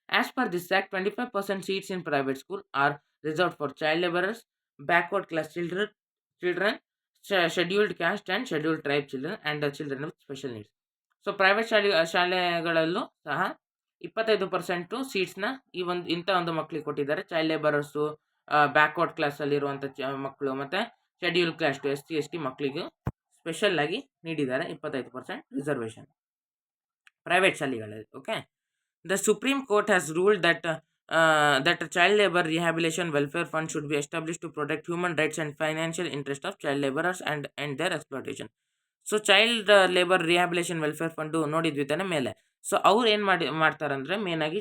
As per this act 25% seats in private school are reserved for child labourers, backward class children, scheduled caste and scheduled tribe children and children with special needs. So private ಶಾಲೆಗಳಲ್ಲೂ ಸಹ 25% ಸೀಟ್ಸ್ನ ಇಂಥ ಒಂದು ಮಕ್ಕಳಿಗೆ ಕೊಟ್ಟಿದ್ದಾರೆ. ಚೈಲ್ಡ್ ಲೇಬರರ್ಸು, ಬ್ಯಾಕ್ವರ್ಡ್ ಕ್ಲಾಸಲ್ಲಿರುವಂಥ ಮಕ್ಕಳು ಮತ್ತು schedule caste, SC ST ಮಕ್ಕಳಿಗೆ ಸ್ಪೆಷಲ್ಲಾಗಿ ನೀಡಿದ್ದಾರೆ 25% ರಿಸರ್ವೇಷನ್ ಪ್ರೈವೇಟ್ ಶಾಲೆಗಳಲ್ಲಿ. Okay, the supreme court has ruled that that a child labor rehabilitation welfare fund should be established to protect human rights and financial interest of child laborers and their exploitation. So child labour rehabilitation welfare fund ನೋಡಿದ್ವಿ ತಾನೆ ಮೇಲೆ. So ಅವ್ರು ಏನು ಮಾಡ್ತಾರಂದ್ರೆ ಮೇನಾಗಿ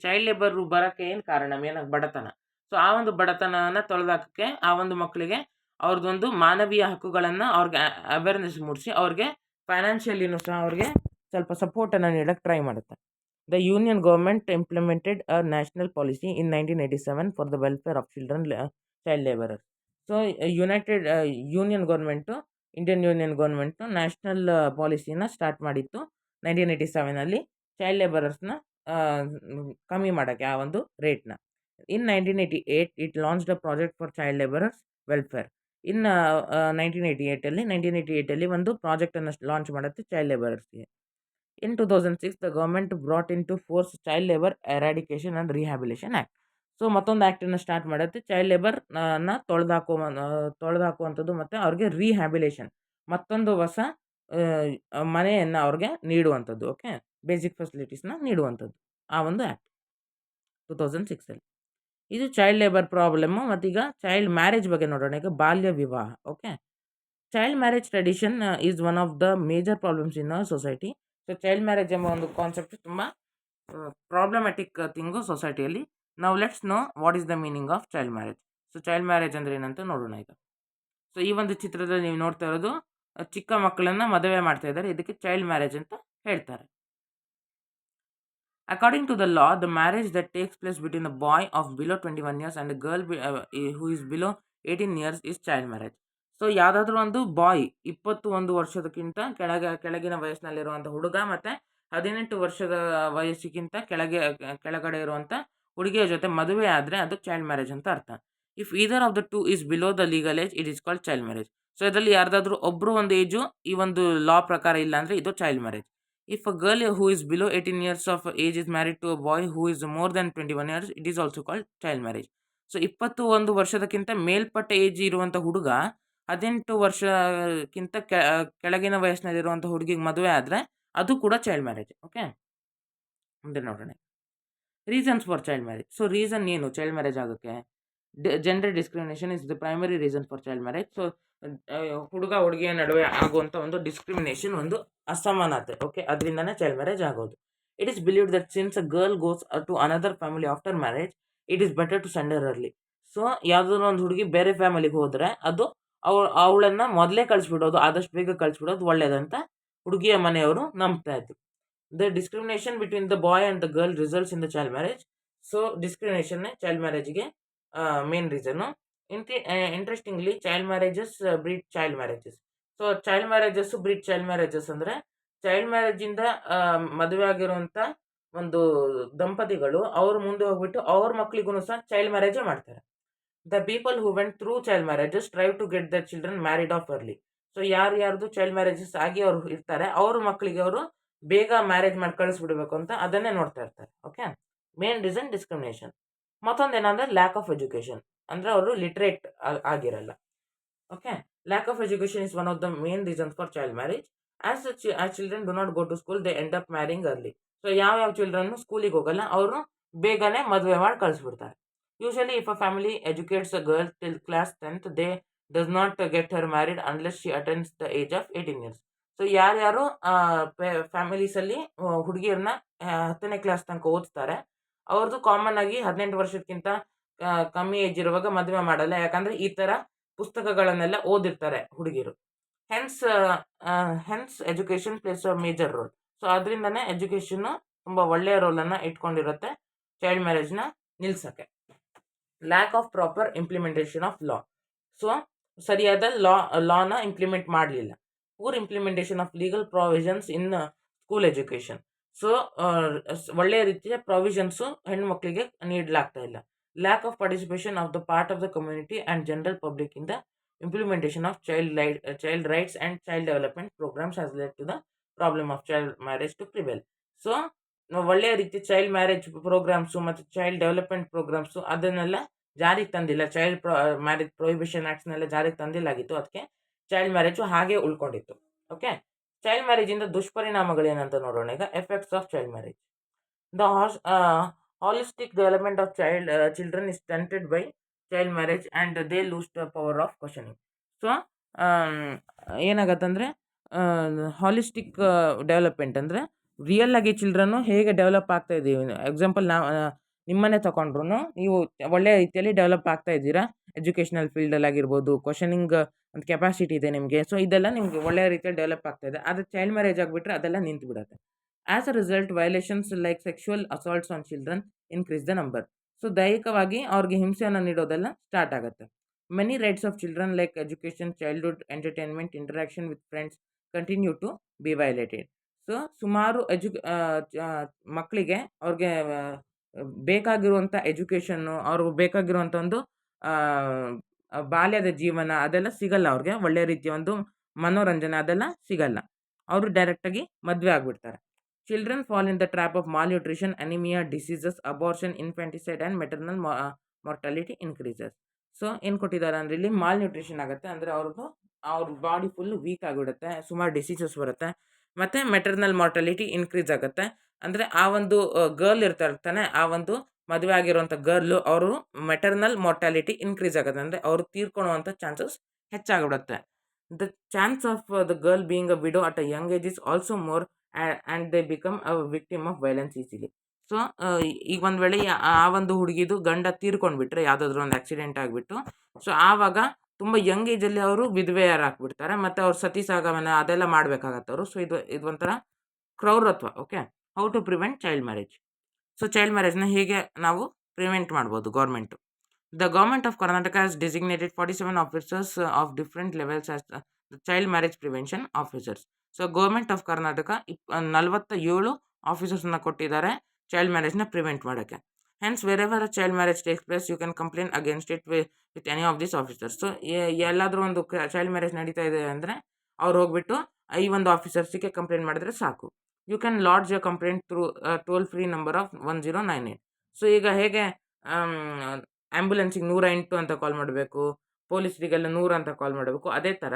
child labour ಬರೋಕ್ಕೆ ಏನು ಕಾರಣ ಮೇನಾಗಿ ಬಡತನ. ಸೊ ಆ ಒಂದು ಬಡತನನ ತೊಳೆದಾಕಕ್ಕೆ ಆ ಒಂದು ಮಕ್ಕಳಿಗೆ ಅವ್ರದ್ದೊಂದು ಮಾನವೀಯ ಹಕ್ಕುಗಳನ್ನು ಅವ್ರಿಗೆ ಅವೇರ್ನೆಸ್ ಮೂಡಿಸಿ ಅವ್ರಿಗೆ ಫೈನಾನ್ಷಿಯಲಿನೂ ಸಹ ಅವ್ರಿಗೆ ಸ್ವಲ್ಪ ಸಪೋರ್ಟನ್ನು ನೀಡಕ್ಕೆ ಟ್ರೈ ಮಾಡುತ್ತೆ. The Union government implemented a national policy in 1987 for the welfare of children child laborers. So, United Union government, Indian union government national ಪಾಲಿಸಿನ ಸ್ಟಾರ್ಟ್ ಮಾಡಿತ್ತು 1987 ಚೈಲ್ಡ್ ಲೇಬರರ್ಸ್ನ ಕಮ್ಮಿ ಮಾಡೋಕ್ಕೆ ಆ ಒಂದು ರೇಟ್ನ. In 1988 it launched a project for child labourers welfare. In 1988 ಒಂದು ಪ್ರಾಜೆಕ್ಟನ್ನು ಲಾಂಚ್ ಮಾಡುತ್ತೆ ಚೈಲ್ಡ್ ಲೇಬರರ್ಸ್ಗೆ. In 2006, the government brought into force Child Labor Eradication and Rehabilitation Act. So ಮತ್ತೊಂದು ಆ್ಯಕ್ಟನ್ನು ಸ್ಟಾರ್ಟ್ ಮಾಡುತ್ತೆ ಚೈಲ್ಡ್ ಲೇಬರ್ ತೊಳೆದಾಕುವಂಥದ್ದು ಮತ್ತು ಅವ್ರಿಗೆ ರಿಹ್ಯಾಬಿಲೇಷನ್ ಮತ್ತೊಂದು ಹೊಸ ಮನೆಯನ್ನು ಅವ್ರಿಗೆ ನೀಡುವಂಥದ್ದು. ಓಕೆ, ಬೇಸಿಕ್ ಫೆಸಿಲಿಟೀಸ್ನ ನೀಡುವಂಥದ್ದು ಆ ಒಂದು ಆ್ಯಕ್ಟ್ 2006. ಇದು ಚೈಲ್ಡ್ ಲೇಬರ್ ಪ್ರಾಬ್ಲಮ್ಮು. ಮತ್ತೀಗ ಚೈಲ್ಡ್ ಮ್ಯಾರೇಜ್ ಬಗ್ಗೆ ನೋಡೋಣ. ಈಗ ಬಾಲ್ಯ ವಿವಾಹ. Okay, child marriage tradition is one of the major problems in our society. So child marriage ಎಂಬ ಒಂದು ಕಾನ್ಸೆಪ್ಟ್ ತುಂಬ ಪ್ರಾಬ್ಲಮ್ಯಾಟಿಕ್ ಥಿಂಗು ಸೊಸೈಟಿಯಲ್ಲಿ. ನಾವು let's know what is the meaning of child marriage. So child marriage ಅಂದರೆ ಏನಂತ ನೋಡೋಣ ಈಗ. So ಈ ಒಂದು ಚಿತ್ರದಲ್ಲಿ ನೀವು ನೋಡ್ತಾ ಇರೋದು ಚಿಕ್ಕ ಮಕ್ಕಳನ್ನು ಮದುವೆ ಮಾಡ್ತಾ ಇದ್ದಾರೆ. ಇದಕ್ಕೆ ಚೈಲ್ಡ್ ಮ್ಯಾರೇಜ್ ಅಂತ ಹೇಳ್ತಾರೆ. According to the law, the marriage that takes place between a boy of below 21 years and a girl who is below 18 years is child marriage. So ಯಾವುದಾದ್ರೂ ಒಂದು ಬಾಯ್ 21 ವರ್ಷದಕ್ಕಿಂತ ಕೆಳಗಿನ ವಯಸ್ಸಿನಲ್ಲಿರುವಂಥ ಹುಡುಗ ಮತ್ತು 18 ವರ್ಷದ ವಯಸ್ಸಿಗಿಂತ ಕೆಳಗಡೆ ಇರುವಂಥ ಹುಡುಗಿಯ ಜೊತೆ ಮದುವೆ ಆದರೆ ಅದು ಚೈಲ್ಡ್ ಮ್ಯಾರೇಜ್ ಅಂತ ಅರ್ಥ. If either of the two is below the legal age it is called child marriage. So ಇದರಲ್ಲಿ ಯಾರ್ದಾದ್ರೂ ಒಬ್ಬರು ಒಂದು ಏಜು ಈ ಒಂದು ಲಾ ಪ್ರಕಾರ ಇಲ್ಲ ಅಂದರೆ ಇದು child marriage. If a girl who is below 18 years of age is married to a boy who is more than 21 years, it is also called child marriage. So 21 ವರ್ಷದಕ್ಕಿಂತ ಮೇಲ್ಪಟ್ಟ ಏಜ್ ಇರುವಂಥ ಹುಡುಗ 18 ವರ್ಷಕ್ಕಿಂತ ಕೆಳಗಿನ ವಯಸ್ಸಿನಲ್ಲಿರುವಂಥ ಹುಡುಗಿಗೆ ಮದುವೆ ಆದರೆ ಅದು ಕೂಡ ಚೈಲ್ಡ್ ಮ್ಯಾರೇಜ್. ಓಕೆ, ಮುಂದೆ ನೋಡೋಣ. Reasons for child marriage. So reason ಏನು ಚೈಲ್ಡ್ ಮ್ಯಾರೇಜ್ ಆಗೋಕ್ಕೆ? Gender discrimination is the primary reason for child marriage. So ಹುಡುಗ ಹುಡುಗಿಯ ನಡುವೆ ಆಗುವಂಥ ಒಂದು ಡಿಸ್ಕ್ರಿಮಿನೇಷನ್, ಒಂದು ಅಸಮಾನತೆ. ಓಕೆ, ಅದರಿಂದನೇ ಚೈಲ್ಡ್ ಮ್ಯಾರೇಜ್ ಆಗೋದು. It is believed that since a girl goes to another family after marriage it is better to send her early. So ಯಾವುದಾದ್ರು ಒಂದು ಹುಡುಗಿ ಬೇರೆ ಫ್ಯಾಮಿಲಿಗೆ ಹೋದರೆ ಅದು ಅವಳನ್ನು ಮೊದಲೇ ಕಳಿಸ್ಬಿಡೋದು, ಆದಷ್ಟು ಬೇಗ ಕಳಿಸ್ಬಿಡೋದು ಒಳ್ಳೇದಂತ ಹುಡುಗಿಯ ಮನೆಯವರು ನಂಬ್ತಾ ಇದ್ರು. The discrimination between the boy and the girl results in the child marriage. So ಡಿಸ್ಕ್ರಿಮಿನೇಷನ್ನೇ ಚೈಲ್ಡ್ ಮ್ಯಾರೇಜ್ಗೆ main reason. Interestingly child marriages breed child marriages. So child marriages breed child marriages ಅಂದರೆ ಚೈಲ್ಡ್ ಮ್ಯಾರೇಜಿಂದ ಮದುವೆ ಆಗಿರುವಂಥ ಒಂದು ದಂಪತಿಗಳು ಅವರು ಮುಂದೆ ಹೋಗ್ಬಿಟ್ಟು ಅವ್ರ ಮಕ್ಕಳಿಗೂ ಸಹ ಚೈಲ್ಡ್ ಮ್ಯಾರೇಜೇ ಮಾಡ್ತಾರೆ. The people who went through child marriages strive to get their children married of early. So ಯಾರ್ದು ಚೈಲ್ಡ್ ಮ್ಯಾರೇಜಸ್ ಆಗಿ ಅವರು ಇರ್ತಾರೆ ಅವ್ರ ಮಕ್ಕಳಿಗೆ ಅವರು ಬೇಗ ಮ್ಯಾರೇಜ್ ಮಾಡಿ ಕಳಿಸ್ಬಿಡ್ಬೇಕು ಅಂತ ಅದನ್ನೇ ನೋಡ್ತಾ ಇರ್ತಾರೆ. Okay, main reason discrimination. ಮತ್ತೊಂದು ಏನಂದರೆ ಲ್ಯಾಕ್ ಆಫ್ ಎಜುಕೇಷನ್, ಅಂದರೆ ಅವರು ಲಿಟ್ರೇಟ್ ಆಗಿರಲ್ಲ. Okay, lack of education is one of the main reasons for child marriage. As children do not go to school they end up marrying early. So ಯಾವ ಚಿಲ್ಡ್ರನ್ನು ಸ್ಕೂಲಿಗೆ ಹೋಗಲ್ಲ ಅವರು ಬೇಗನೆ ಮದುವೆ ಮಾಡಿ ಕಳಿಸ್ಬಿಡ್ತಾರೆ. Usually if a family educates a girl till class 10th they does not get her married unless she attends the age of 18 years. So ಯಾರ್ಯಾರು ಫ್ಯಾಮಿಲೀಸಲ್ಲಿ ಹುಡುಗಿಯರನ್ನ 10ನೇ ಕ್ಲಾಸ್ ತನಕ ಓದಿಸ್ತಾರೆ ಅವ್ರದ್ದು ಕಾಮನ್ ಆಗಿ 18 ವರ್ಷಕ್ಕಿಂತ ಕಮ್ಮಿ ಏಜ್ ಇರುವಾಗ ಮದುವೆ ಮಾಡಲ್ಲ. ಯಾಕಂದರೆ ಈ ಥರ ಪುಸ್ತಕಗಳನ್ನೆಲ್ಲ ಓದಿರ್ತಾರೆ ಹುಡುಗಿರು. Hence education places a major role. So ಅದರಿಂದನೇ ಎಜುಕೇಷನ್ನು ತುಂಬ ಒಳ್ಳೆಯ ರೋಲನ್ನು ಇಟ್ಕೊಂಡಿರುತ್ತೆ ಚೈಲ್ಡ್ ಮ್ಯಾರೇಜ್ನ ನಿಲ್ಸೋಕ್ಕೆ. Lack of proper implementation of law. So ಸರಿಯಾದ ಲಾನ ಇಂಪ್ಲಿಮೆಂಟ್ ಮಾಡಲಿಲ್ಲ. Poor implementation of legal provisions in school education. So ಒಳ್ಳೆಯ ರೀತಿಯ ಪ್ರಾವಿಷನ್ಸು ಹೆಣ್ಮಕ್ಳಿಗೆ ನೀಡಲಾಗ್ತಾ ಇಲ್ಲ. Lack of participation of the part of the community and general public in the implementation of child rights and child development programs has led to the problem of child marriage to prevail. So ಒಳ್ಳೆಯ ರೀತಿ child marriage programmes ಮತ್ತು child development programmes ಅದನ್ನೆಲ್ಲ ಜಾರಿಗೆ ತಂದಿಲ್ಲ. Child marriage prohibition ಆ್ಯಕ್ಟ್ಸ್ನೆಲ್ಲ ಜಾರಿಗೆ ತಂದಿಲ್ಲಾಗಿತ್ತು. ಅದಕ್ಕೆ child marriage ಹಾಗೆ ಉಳ್ಕೊಂಡಿತ್ತು. Okay, child ಮ್ಯಾರೇಜಿಂದ ದುಷ್ಪರಿಣಾಮಗಳೇನಂತ ನೋಡೋಣ ಈಗ. Effects of child marriage. The Holistic development of children is stunted by child marriage and they lose the power of questioning. So ಏನಾಗತ್ತಂದ್ರೆ holistic development ಅಂದರೆ real ಆಗಿ ಚಿಲ್ಡ್ರನ್ನು ಹೇಗೆ ಡೆವಲಪ್ ಆಗ್ತಾ ಇದ್ದೀವಿ. ಎಕ್ಸಾಂಪಲ್ ನಾವು ನಿಮ್ಮನ್ನೇ ತಗೊಂಡ್ರು ನೀವು ಒಳ್ಳೆಯ ರೀತಿಯಲ್ಲಿ ಡೆವಲಪ್ ಆಗ್ತಾ ಇದ್ದೀರಾ. ಎಜುಕೇಷನಲ್ ಫೀಲ್ಡಲ್ಲಿ ಆಗಿರ್ಬೋದು, ಕ್ವಶನಿಂಗ್ ಒಂದು ಕೆಪಾಸಿಟಿ ಇದೆ ನಿಮಗೆ. ಸೊ ಇದೆಲ್ಲ ನಿಮಗೆ ಒಳ್ಳೆಯ ರೀತಿಯಲ್ಲಿ ಡೆವಲಪ್ ಆಗ್ತಾ ಇದೆ. ಆದರೆ ಚೈಲ್ಡ್ ಮ್ಯಾರೇಜ್ ಆಗಿಬಿಟ್ರೆ ಅದೆಲ್ಲ ನಿಂತು ಬಿಡುತ್ತೆ. As a result violations like sexual assaults on children increase the number. So ದೈಹಿಕವಾಗಿ ಅವ್ರಿಗೆ ಹಿಂಸೆಯನ್ನು ನೀಡೋದೆಲ್ಲ ಸ್ಟಾರ್ಟ್ ಆಗುತ್ತೆ. Many rights of children like education, childhood entertainment, interaction with friends continue to be violated. So ಸುಮಾರು ಮಕ್ಕಳಿಗೆ ಅವ್ರಿಗೆ ಬೇಕಾಗಿರುವಂಥ ಎಜುಕೇಷನ್ನು, ಅವ್ರಿಗೆ ಬೇಕಾಗಿರುವಂಥ ಒಂದು ಆ, ಬಾಲ್ಯದ ಜೀವನ ಅದೆಲ್ಲ ಸಿಗಲ್ಲ. ಅವ್ರಿಗೆ ಒಳ್ಳೆಯ ರೀತಿಯ ಒಂದು ಮನೋರಂಜನೆ ಅದೆಲ್ಲ ಸಿಗಲ್ಲ. ಅವರು ಡೈರೆಕ್ಟಾಗಿ ಮದುವೆ ಆಗಿಬಿಡ್ತಾರೆ. Children fall in the trap of malnutrition, anaemia, diseases, abortion, infanticide and maternal mortality increases. So ಏನು ಕೊಟ್ಟಿದ್ದಾರೆ ಅಂದರೆ ಇಲ್ಲಿ ಮಾಲ್ನ್ಯೂಟ್ರಿಷನ್ ಆಗುತ್ತೆ, ಅಂದರೆ ಅವ್ರ ಬಾಡಿ ಫುಲ್ ವೀಕ್ ಆಗಿಬಿಡುತ್ತೆ, ಸುಮಾರು ಡಿಸೀಸಸ್ ಬರುತ್ತೆ, ಮತ್ತು ಮೆಟರ್ನಲ್ ಮಾರ್ಟಾಲಿಟಿ ಇನ್ಕ್ರೀಸ್ ಆಗುತ್ತೆ. ಅಂದರೆ ಆ ಒಂದು ಗರ್ಲ್ ಇರ್ತಾನೆ, ಆ ಒಂದು ಮದುವೆ ಆಗಿರುವಂಥ ಗರ್ಲು ಅವರು ಮೆಟರ್ನಲ್ ಮಾರ್ಟಾಲಿಟಿ ಇನ್ಕ್ರೀಸ್ ಆಗುತ್ತೆ, ಅಂದರೆ ಅವರು ತೀರ್ಕೊಳ್ಳುವಂಥ ಚಾನ್ಸಸ್ ಹೆಚ್ಚಾಗಿಬಿಡುತ್ತೆ. The chance of the girl being a widow at a young age is also more and they become a victim of violence easily. So ಈಗ ಒಂದು ವೇಳೆ ಆ ಒಂದು ಹುಡುಗಿದು ಗಂಡ ತೀರ್ಕೊಂಡ್ಬಿಟ್ರೆ ಯಾವುದಾದ್ರೂ ಒಂದು ಆಕ್ಸಿಡೆಂಟ್ ಆಗಿಬಿಟ್ಟು, ಸೊ ಆವಾಗ ತುಂಬ ಯಂಗ್ ಏಜಲ್ಲಿ ಅವರು ವಿಧವೆಯರಾಗ್ಬಿಡ್ತಾರೆ, ಮತ್ತು ಅವ್ರು ಸತಿ ಸಾಗಮನ ಅದೆಲ್ಲ ಮಾಡಬೇಕಾಗತ್ತೆ ಅವರು. ಸೊ ಇದು ಒಂಥರ ಕ್ರೌರತ್ವ. Okay, how to prevent child marriage. So child ಮ್ಯಾರೇಜ್ನ ಹೇಗೆ ನಾವು ಪ್ರಿವೆಂಟ್ ಮಾಡ್ಬೋದು government. The government of Karnataka has designated 47 officers of different levels as the child marriage prevention officers. So government of Karnataka 47 ಆಫೀಸರ್ಸ್ನ ಕೊಟ್ಟಿದ್ದಾರೆ ಚೈಲ್ಡ್ ಮ್ಯಾರೇಜ್ನ ಪ್ರಿವೆಂಟ್ ಮಾಡೋಕ್ಕೆ. Hence wherever a child marriage takes place you can complaint against it with any of these officers. So ಎಲ್ಲಾದರೂ ಒಂದು child marriage ನಡೀತಾ ಇದೆ ಅಂದರೆ ಅವ್ರು ಹೋಗ್ಬಿಟ್ಟು ಈ ಒಂದು ಆಫೀಸರ್ಸಿಗೆ ಕಂಪ್ಲೇಂಟ್ ಮಾಡಿದ್ರೆ ಸಾಕು. You can lodge your complaint through toll free number of 1098. So ಈಗ ಹೇಗೆ ಆ್ಯಂಬುಲೆನ್ಸಿಗೆ 108 ಅಂತ ಕಾಲ್ ಮಾಡಬೇಕು, ಪೊಲೀಸರಿಗೆಲ್ಲ 100 ಅಂತ ಕಾಲ್ ಮಾಡಬೇಕು, ಅದೇ ಥರ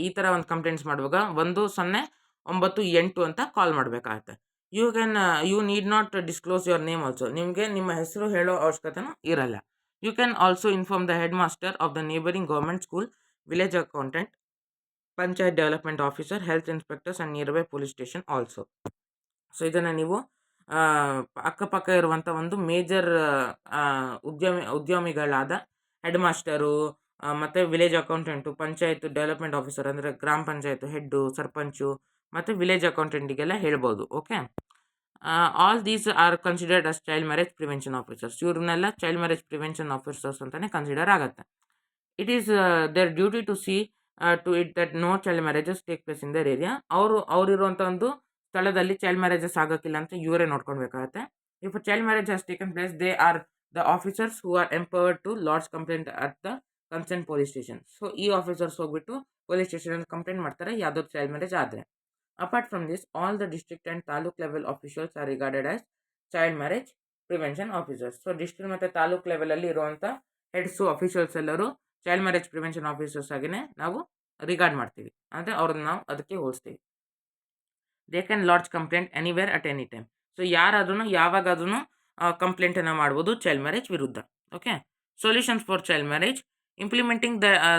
ಈ ಥರ ಒಂದು ಕಂಪ್ಲೇಂಟ್ಸ್ ಮಾಡುವಾಗ 1098 ಅಂತ ಕಾಲ್ ಮಾಡಬೇಕಾಗತ್ತೆ. You need not disclose your name also. ನಿಮಗೆ ನಿಮ್ಮ ಹೆಸರು ಹೇಳೋ ಅವಶ್ಯಕತೆನೂ ಇರಲ್ಲ. You can also inform the headmaster of the neighbouring government school, village accountant, panchayat development officer, health inspectors and nearby police station also. So ಇದನ್ನು ನೀವು ಅಕ್ಕಪಕ್ಕ ಇರುವಂಥ ಒಂದು ಮೇಜರ್ ಉದ್ಯಮಿಗಳಾದ ಹೆಡ್ ಮಾಸ್ಟರು, ಮತ್ತು village accountant, panchayat development officer ಅಂದರೆ ಗ್ರಾಮ panchayat head, sarpanch ಮತ್ತು ವಿಲೇಜ್ ಅಕೌಂಟೆಂಟಿಗೆಲ್ಲ ಹೇಳ್ಬೋದು. Okay, all these are considered as child marriage prevention officers. ಇವ್ರನ್ನೆಲ್ಲ ಚೈಲ್ಡ್ ಮ್ಯಾರೇಜ್ ಪ್ರಿವೆನ್ಷನ್ ಆಫೀಸರ್ಸ್ ಅಂತಲೇ ಕನ್ಸಿಡರ್ ಆಗುತ್ತೆ. It is their duty to see to it that no child marriages take place in their area. ಅವರಿರುವಂಥ ಒಂದು ಸ್ಥಳದಲ್ಲಿ child marriages ಆಗೋಕ್ಕಿಲ್ಲ ಅಂತ ಇವರೇ ನೋಡ್ಕೊಳ್ಬೇಕಾಗತ್ತೆ. If child marriage has taken place they are the officers who are empowered to lodge complaint at the concern police station. So ಈ officers ಹೋಗ್ಬಿಟ್ಟು police ಸ್ಟೇಷನಲ್ಲಿ ಕಂಪ್ಲೇಂಟ್ ಮಾಡ್ತಾರೆ ಯಾವುದಾದ್ರು ಚೈಲ್ಡ್ ಮ್ಯಾರೇಜ್ ಆದರೆ. Apart from this all the district and taluk level officials are regarded as child marriage prevention officers. So district ಮತ್ತು ತಾಲೂಕ್ ಲೆವೆಲಲ್ಲಿ ಇರುವಂಥ heads officials ಎಲ್ಲರೂ ಚೈಲ್ಡ್ ಮ್ಯಾರೇಜ್ ಪ್ರಿವೆನ್ಷನ್ ಆಫೀಸರ್ಸ್ ಆಗಿಯೇ ನಾವು ರಿಗಾರ್ಡ್ ಮಾಡ್ತೀವಿ, ಅಂದರೆ ಅವ್ರನ್ನ ನಾವು ಅದಕ್ಕೆ ಹೋಲಿಸ್ತೀವಿ. They can lodge complaint anywhere at any time. So ಯಾರಾದ್ರೂ ಯಾವಾಗಾದ್ರೂ ಕಂಪ್ಲೇಂಟನ್ನು ಮಾಡ್ಬೋದು ಚೈಲ್ಡ್ ಮ್ಯಾರೇಜ್ ವಿರುದ್ಧ. Okay, solutions for child marriage. Implementing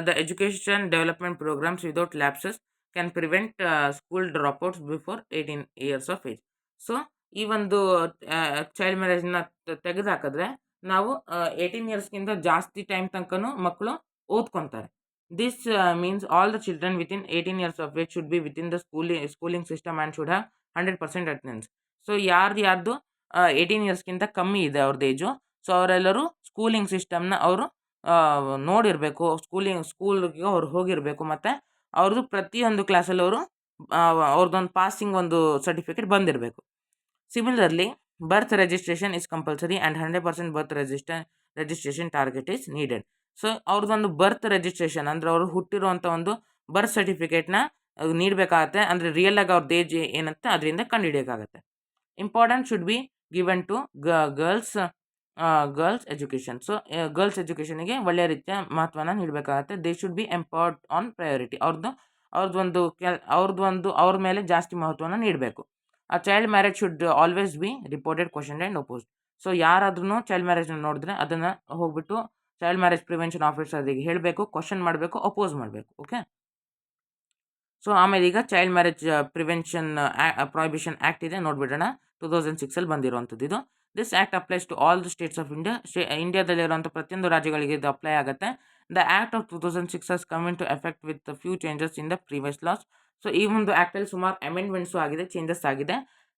the education development programmes without lapses can prevent school dropouts before 18 years of age. So ಈ ಒಂದು child ಮ್ಯಾರೇಜ್ನ ತೆಗೆದುಹಾಕಿದ್ರೆ ನಾವು 18 yearsಗಿಂತ ಜಾಸ್ತಿ time ತನಕನೂ ಮಕ್ಕಳು ಓದ್ಕೊತಾರೆ. This means all the children within 18 years of age should be within the schooling system and should have 100% attendance. So ಯಾರ್ದು 18 yearsಗಿಂತ ಕಮ್ಮಿ ಇದೆ ಅವ್ರದ್ದು ಏಜು, ಸೊ ಅವರೆಲ್ಲರೂ ಸ್ಕೂಲಿಂಗ್ ಸಿಸ್ಟಮ್ನ ಅವರು ನೋಡಿರಬೇಕು, ಸ್ಕೂಲ್ಗೆ ಅವ್ರು ಹೋಗಿರಬೇಕು, ಮತ್ತು ಅವ್ರದ್ದು ಪ್ರತಿಯೊಂದು ಕ್ಲಾಸಲ್ಲಿ ಅವರು ಅವ್ರದ್ದೊಂದು ಪಾಸಿಂಗ್ ಒಂದು ಸರ್ಟಿಫಿಕೇಟ್ ಬಂದಿರಬೇಕು. Similarly birth registration is compulsory and 100% birth registration target is needed. So ಅವ್ರದ್ದೊಂದು ಬರ್ತ್ ರಿಜಿಸ್ಟ್ರೇಷನ್ ಅಂದರೆ ಅವರು ಹುಟ್ಟಿರುವಂಥ ಒಂದು ಬರ್ತ್ ಸರ್ಟಿಫಿಕೇಟ್ನ ನೀಡಬೇಕಾಗತ್ತೆ. ಅಂದರೆ ರಿಯಲ್ ಆಗಿ ಅವ್ರದ್ದು ಏಜ್ ಏನಂತ ಅದರಿಂದ ಕಂಡುಹಿಡಿಯೋಕ್ಕಾಗತ್ತೆ. Important should be given to girls education. So girls ಎಜುಕೇಷನಿಗೆ ಒಳ್ಳೆಯ ರೀತಿಯ ಮಹತ್ವನ ನೀಡಬೇಕಾಗತ್ತೆ. They should be empowered on priority. ಅವ್ರದ್ದು ಅವ್ರ ಮೇಲೆ ಜಾಸ್ತಿ ಮಹತ್ವನ ನೀಡಬೇಕು. A child marriage should always be reported, questioned and opposed. So ಯಾರಾದ್ರೂ ಚೈಲ್ಡ್ ಮ್ಯಾರೇಜ್ನ ನೋಡಿದ್ರೆ ಅದನ್ನು ಹೋಗ್ಬಿಟ್ಟು ಚೈಲ್ಡ್ ಮ್ಯಾರೇಜ್ ಪ್ರಿವೆನ್ಷನ್ ಆಫೀಸರ್ಗೆ ಹೇಳಬೇಕು, ಕ್ವಶನ್ ಮಾಡಬೇಕು, ಅಪೋಸ್ ಮಾಡಬೇಕು. ಓಕೆ. ಸೊ ಆಮೇಲೆ ಈಗ child marriage prevention prohibition act ಇದೆ, ನೋಡ್ಬಿಡೋಣ. 2006 ಬಂದಿರುವಂಥದ್ದು ಇದು. This act applies to all the states of India. ಇಂಡಿಯಾದಲ್ಲಿರುವಂಥ ಪ್ರತಿಯೊಂದು ರಾಜ್ಯಗಳಿಗೆ ಇದು ಅಪ್ಲೈ ಆಗುತ್ತೆ. The act of 2006 has come into effect with few changes in the previous laws. So ಈ ಒಂದು ಆ್ಯಕ್ಟಲ್ಲಿ ಸುಮಾರು ಅಮೆಂಡ್ಮೆಂಟ್ಸು ಆಗಿದೆ, ಚೇಂಜಸ್ ಆಗಿದೆ.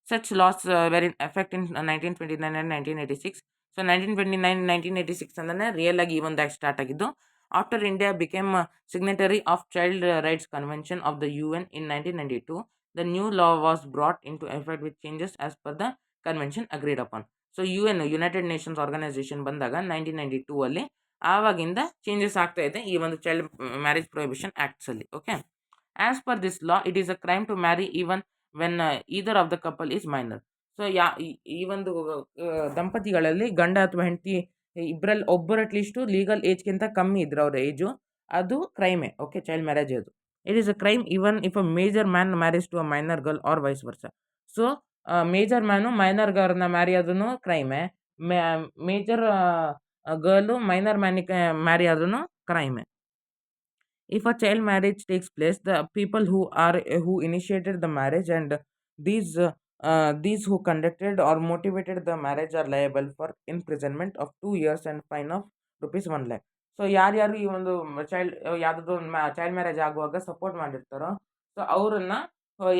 Such laws were in effect in 1929 and 1986. So 1929 1986 ಅಂದರೆ ರಿಯಲ್ ಆಗಿ ಈ ಒಂದು ಆ್ಯಕ್ಟ್ ಸ್ಟಾರ್ಟ್ ಆಗಿದ್ದು. After India became signatory of Child Rights Convention of the UN in 1992, the new law was brought into effect with changes as per the convention agreed upon. So UN united nations organisation ಬಂದಾಗ 1992 ಅಲ್ಲಿ ಆವಾಗಿಂದ changes ಆಗ್ತಾ ಇದೆ ಈ ಒಂದು child marriage prohibition ಆ್ಯಕ್ಟ್ಸಲ್ಲಿ. Okay. As per this law it is a crime to marry even when either of the couple is minor. So ಈ ಒಂದು ದಂಪತಿಗಳಲ್ಲಿ ಗಂಡ ಅಥವಾ ಹೆಂಡತಿ ಇಬ್ಬರಲ್ಲಿ ಒಬ್ಬರು ಅಟ್ಲೀಸ್ಟು ಲೀಗಲ್ ಏಜ್ಗಿಂತ ಕಮ್ಮಿ ಇದ್ರೆ ಅವ್ರ ಏಜು, ಅದು ಕ್ರೈಮೇ. ಓಕೆ, ಚೈಲ್ಡ್ ಮ್ಯಾರೇಜ್ ಅದು. It is a crime even if a major man marriage to a minor girl or vice versa. So major man minor ಗರ್ಲ್ನ ಮ್ಯಾರಿ ಆದ್ರೂ ಕ್ರೈಮೇ, ಮೇಜರ್ ಗರ್ಲು ಮೈನರ್ ಮ್ಯಾನಿಗೆ ಮ್ಯಾರಿ ಆದ್ರೂ ಕ್ರೈಮೇ. If a child marriage takes place, the people who initiated the marriage and these who conducted or motivated the marriage are liable for imprisonment of 2 years and fine of rupees 1 lakh. So ಯಾರ್ಯಾರು ಈ ಒಂದು ಯಾವುದಾದ್ರು child marriage ಆಗುವಾಗ support ಮಾಡಿರ್ತಾರೋ, so ಅವರನ್ನ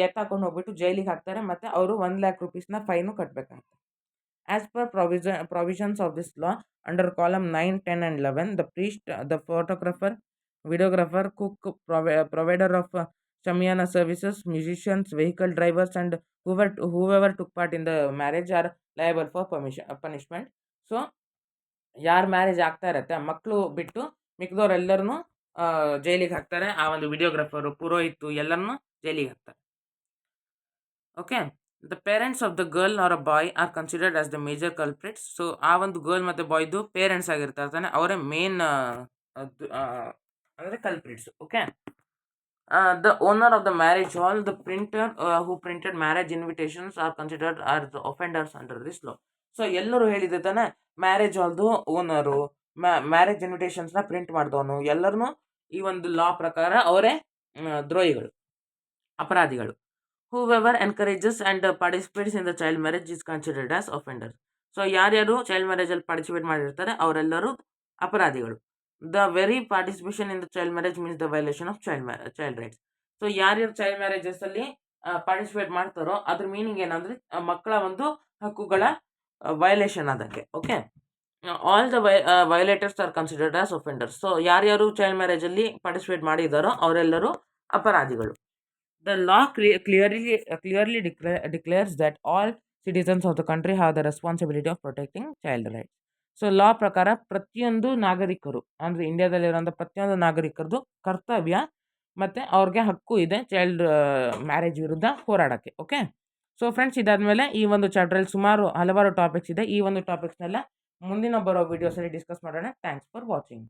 ಎತ್ತಾಕೊಂಡು ಹೋಗ್ಬಿಟ್ಟು ಜೈಲಿಗೆ ಹಾಕ್ತಾರೆ, ಮತ್ತು ಅವರು 1 lakh rupeesನ ಫೈನು ಕಟ್ಟಬೇಕಾಗುತ್ತೆ. As per provisions of this law, under column 9, 10 and 11, the priest, the photographer, videographer, cook, provider of Shamiana services, musicians, vehicle drivers, and whoever took part in the marriage are liable for punishment. So ಯಾರು marriage ಆಗ್ತಾ ಇರತ್ತೆ ಮಕ್ಕಳು ಬಿಟ್ಟು ಮಿಕ್ಕಿದವರೆಲ್ಲರನ್ನು ಜೈಲಿಗೆ ಹಾಕ್ತಾರೆ. ಆ ಒಂದು ವಿಡಿಯೋಗ್ರಾಫರು, ಪುರೋಹಿತು ಎಲ್ಲರನ್ನೂ ಜೈಲಿಗೆ ಹಾಕ್ತಾರೆ. Okay. The parents of the girl or a boy are considered as the major culprits. So ಆ ಒಂದು ಗರ್ಲ್ ಮತ್ತು ಬಾಯ್ದು ಪೇರೆಂಟ್ಸ್ ಆಗಿರ್ತಾರೆ ತಾನೆ, ಅವರೇ ಮೇನ್ ಅಂದರೆ culprits. Okay. The owner of the marriage hall, the printer who printed marriage invitations are considered are the offenders under this law. So ಎಲ್ಲರೂ ಹೇಳಿದೆ ತಾನೆ, ಮ್ಯಾರೇಜ್ ಹಾಲ್ದು ಓನರು, ಮ್ಯಾರೇಜ್ ಇನ್ವಿಟೇಷನ್ಸ್ನ ಪ್ರಿಂಟ್ ಮಾಡಿದವನು, ಎಲ್ಲರೂ ಈ ಒಂದು ಲಾ ಪ್ರಕಾರ ಅವರೇ ದ್ರೋಹಿಗಳು, ಅಪರಾಧಿಗಳು. Whoever encourages and participates in the child marriage is considered as offenders. So ಯಾರ್ಯಾರು ಚೈಲ್ಡ್ ಮ್ಯಾರೇಜಲ್ಲಿ ಪಾರ್ಟಿಸಿಪೇಟ್ ಮಾಡಿರ್ತಾರೆ ಅವರೆಲ್ಲರೂ ಅಪರಾಧಿಗಳು. The very participation in the child marriage means the violation of child rights. So ಯಾರ್ಯಾರು ಚೈಲ್ಡ್ ಮ್ಯಾರೇಜಸ್ಸಲ್ಲಿ ಪಾರ್ಟಿಸಿಪೇಟ್ ಮಾಡ್ತಾರೋ ಅದ್ರ meaning ಏನಂದರೆ ಮಕ್ಕಳ ಒಂದು ಹಕ್ಕುಗಳ ವೈಲೇಷನ್ ಆದಂಗೆ. Okay. All the violators are considered as offenders. So ಯಾರ್ಯಾರು ಚೈಲ್ಡ್ ಮ್ಯಾರೇಜಲ್ಲಿ ಪಾರ್ಟಿಸಿಪೇಟ್ ಮಾಡಿದಾರೋ ಅವರೆಲ್ಲರೂ ಅಪರಾಧಿಗಳು. The law clearly declares that all citizens of the country have the responsibility of protecting child rights. So law ಪ್ರಕಾರ ಪ್ರತಿಯೊಂದು ನಾಗರಿಕರು, ಅಂದರೆ ಇಂಡಿಯಾದಲ್ಲಿರುವಂಥ ಪ್ರತಿಯೊಂದು ನಾಗರಿಕರದು ಕರ್ತವ್ಯ ಮತ್ತು ಅವ್ರಿಗೆ ಹಕ್ಕು ಇದೆ ಚೈಲ್ಡ್ ಮ್ಯಾರೇಜ್ ವಿರುದ್ಧ ಹೋರಾಡೋಕ್ಕೆ. ಓಕೆ. ಸೊ ಫ್ರೆಂಡ್ಸ್, ಇದಾದಮೇಲೆ ಈ ಒಂದು ಚಾಪ್ಟ್ರಲ್ಲಿ ಹಲವಾರು ಟಾಪಿಕ್ಸ್ ಇದೆ. ಈ ಒಂದು ಟಾಪಿಕ್ಸ್ನೆಲ್ಲ ಮುಂದಿನ ಬರೋ ವೀಡಿಯೋಸಲ್ಲಿ ಡಿಸ್ಕಸ್ ಮಾಡೋಣ. Thanks for watching.